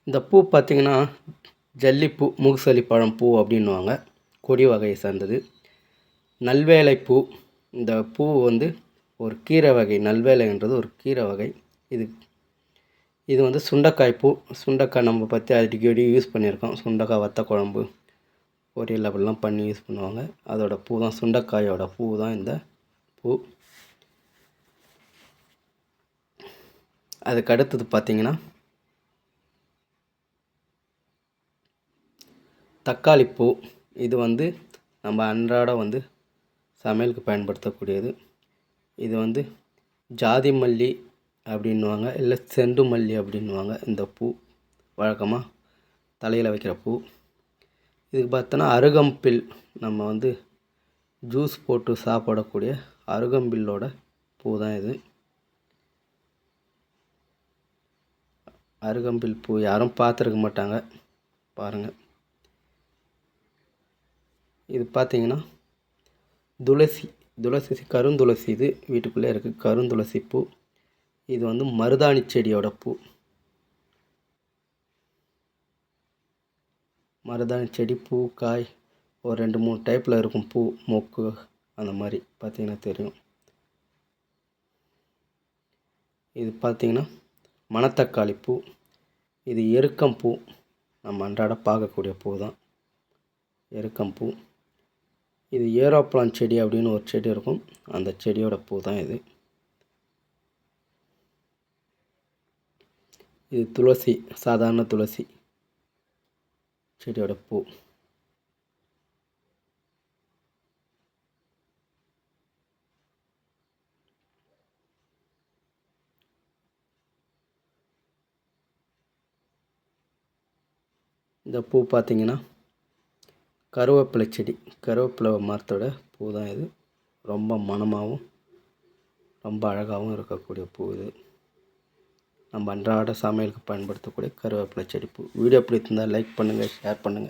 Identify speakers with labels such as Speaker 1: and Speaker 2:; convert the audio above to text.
Speaker 1: இந்த பூ பார்த்திங்கன்னா ஜல்லிப்பூ, மூகுசளி பழம் பூ அப்படின்னுவாங்க. கொடி வகையை சார்ந்தது. நல்வேலை பூ. இந்த பூ வந்து ஒரு கீரை வகை. நல்வேலைன்றது ஒரு கீரை வகை. இது இது வந்து சுண்டைக்காய் பூ. சுண்டைக்காய் நம்ம பற்றி அடிக்கடி யூஸ் பண்ணியிருக்கோம். சுண்டைக்காய் வத்த குழம்பு, பொரியல் அப்படிலாம் பண்ணி யூஸ் பண்ணுவாங்க. அதோட பூ தான், சுண்டைக்காயோட பூ தான் இந்த பூ. அதுக்கு அடுத்தது பார்த்திங்கன்னா தக்காளி பூ. இது வந்து நம்ம அன்றாட வந்து சமையலுக்கு பயன்படுத்தக்கூடியது. இது வந்து ஜாதி மல்லி அப்படின்னுவாங்க, இல்லை செண்டு மல்லி அப்படின்னுவாங்க. இந்த பூ வழக்கமாக தலையில் வைக்கிற பூ. இதுக்கு பார்த்தோன்னா அருகம்பில், நம்ம வந்து ஜூஸ் போட்டு சாப்பிடக்கூடிய அருகம்பில்லோட பூ தான் இது. அருகம்பில் பூ யாரும் பார்த்துருக்க மாட்டாங்க, பாருங்கள். இது பார்த்திங்கன்னா துளசி, கருந்துளசி. இது வீட்டுக்குள்ளே இருக்குது கருந்துளசி பூ. இது வந்து மருதாணி செடியோட பூ. மருதாணி செடி பூ, காய் ஒரு 2-3 டைப்பில் இருக்கும். பூ, மொக்கு அந்த மாதிரி பார்த்திங்கன்னா தெரியும். இது பார்த்திங்கன்னா மணத்தக்காளி பூ. இது எருக்கம் பூ. நம்ம அன்றாட பார்க்கக்கூடிய பூ தான் எருக்கம் பூ. இது ஏரோப்ளான் செடி அப்படின்னு ஒரு செடி இருக்கும், அந்த செடியோட பூ தான் இது. இது துளசி, சாதாரண துளசி செடியோட பூ. இந்த பூ பார்த்திங்கன்னா கருவேப்பிலை செடி, கருவேப்பிலை மரத்தோட பூ தான் இது. ரொம்ப மணமாகவும் ரொம்ப அழகாகவும் இருக்கக்கூடிய பூ இது. நம்ம அன்றாட சமையலுக்கு பயன்படுத்தக்கூடிய கருவேப்பிலை செடி பூ. வீடியோ பிடித்திருந்தால் லைக் பண்ணுங்கள், ஷேர் பண்ணுங்கள்.